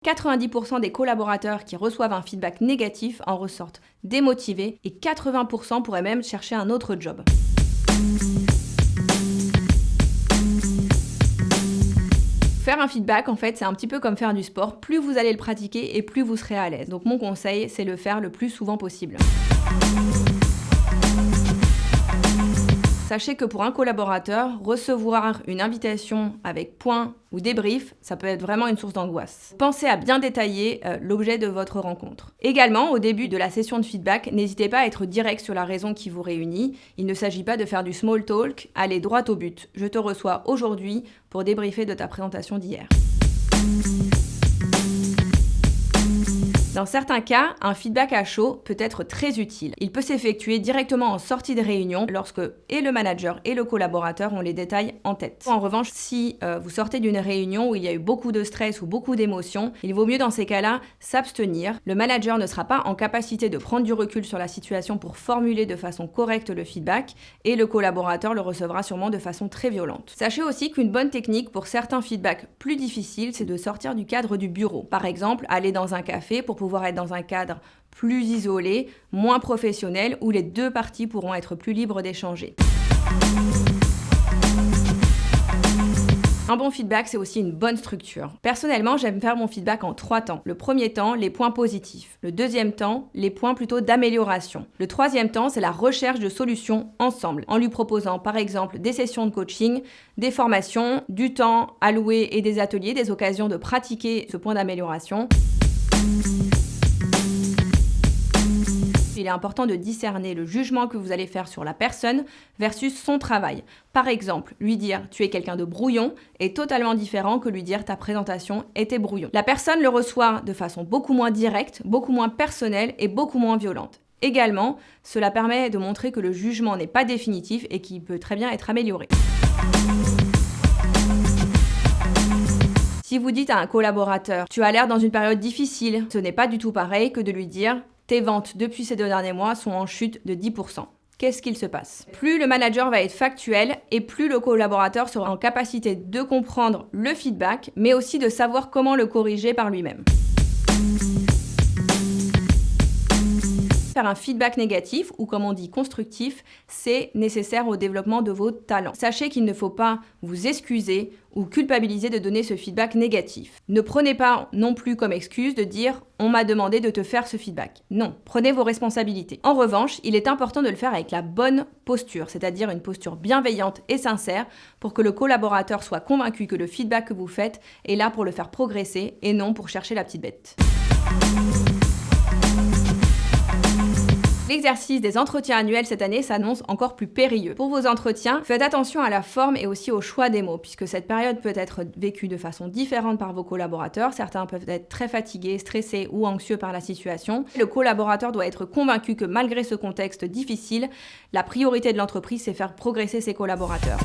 90% des collaborateurs qui reçoivent un feedback négatif en ressortent démotivés et 80% pourraient même chercher un autre job. Faire un feedback, en fait, c'est un petit peu comme faire du sport. Plus vous allez le pratiquer et plus vous serez à l'aise. Donc mon conseil, c'est le faire le plus souvent possible. Sachez que pour un collaborateur, recevoir une invitation avec point ou débrief, ça peut être vraiment une source d'angoisse. Pensez à bien détailler l'objet de votre rencontre. Également, au début de la session de feedback, n'hésitez pas à être direct sur la raison qui vous réunit. Il ne s'agit pas de faire du small talk, allez droit au but. Je te reçois aujourd'hui pour débriefer de ta présentation d'hier. Dans certains cas, un feedback à chaud peut être très utile. Il peut s'effectuer directement en sortie de réunion lorsque et le manager et le collaborateur ont les détails en tête. En revanche, si vous sortez d'une réunion où il y a eu beaucoup de stress ou beaucoup d'émotions, il vaut mieux dans ces cas-là s'abstenir. Le manager ne sera pas en capacité de prendre du recul sur la situation pour formuler de façon correcte le feedback et le collaborateur le recevra sûrement de façon très violente. Sachez aussi qu'une bonne technique pour certains feedbacks plus difficiles, c'est de sortir du cadre du bureau. Par exemple, aller dans un café pour pouvoir être dans un cadre plus isolé, moins professionnel, où les deux parties pourront être plus libres d'échanger. Un bon feedback, c'est aussi une bonne structure. Personnellement, j'aime faire mon feedback en 3 temps. Le premier temps, les points positifs. Le deuxième temps, les points plutôt d'amélioration. Le troisième temps, c'est la recherche de solutions ensemble, en lui proposant par exemple des sessions de coaching, des formations, du temps alloué et des ateliers, des occasions de pratiquer ce point d'amélioration. Il est important de discerner le jugement que vous allez faire sur la personne versus son travail. Par exemple, lui dire « tu es quelqu'un de brouillon » est totalement différent que lui dire « ta présentation était brouillon ». La personne le reçoit de façon beaucoup moins directe, beaucoup moins personnelle et beaucoup moins violente. Également, cela permet de montrer que le jugement n'est pas définitif et qu'il peut très bien être amélioré. Si vous dites à un collaborateur « tu as l'air dans une période difficile », ce n'est pas du tout pareil que de lui dire « tes ventes depuis ces 2 derniers mois sont en chute de 10%. » Qu'est-ce qu'il se passe? Plus le manager va être factuel et plus le collaborateur sera en capacité de comprendre le feedback, mais aussi de savoir comment le corriger par lui-même. Faire un feedback négatif, ou comme on dit constructif, c'est nécessaire au développement de vos talents. Sachez qu'il ne faut pas vous excuser ou culpabiliser de donner ce feedback négatif. Ne prenez pas non plus comme excuse de dire « on m'a demandé de te faire ce feedback ». Non, prenez vos responsabilités. En revanche, il est important de le faire avec la bonne posture, c'est-à-dire une posture bienveillante et sincère pour que le collaborateur soit convaincu que le feedback que vous faites est là pour le faire progresser et non pour chercher la petite bête. L'exercice des entretiens annuels cette année s'annonce encore plus périlleux. Pour vos entretiens, faites attention à la forme et aussi au choix des mots, puisque cette période peut être vécue de façon différente par vos collaborateurs. Certains peuvent être très fatigués, stressés ou anxieux par la situation. Le collaborateur doit être convaincu que malgré ce contexte difficile, la priorité de l'entreprise, c'est faire progresser ses collaborateurs.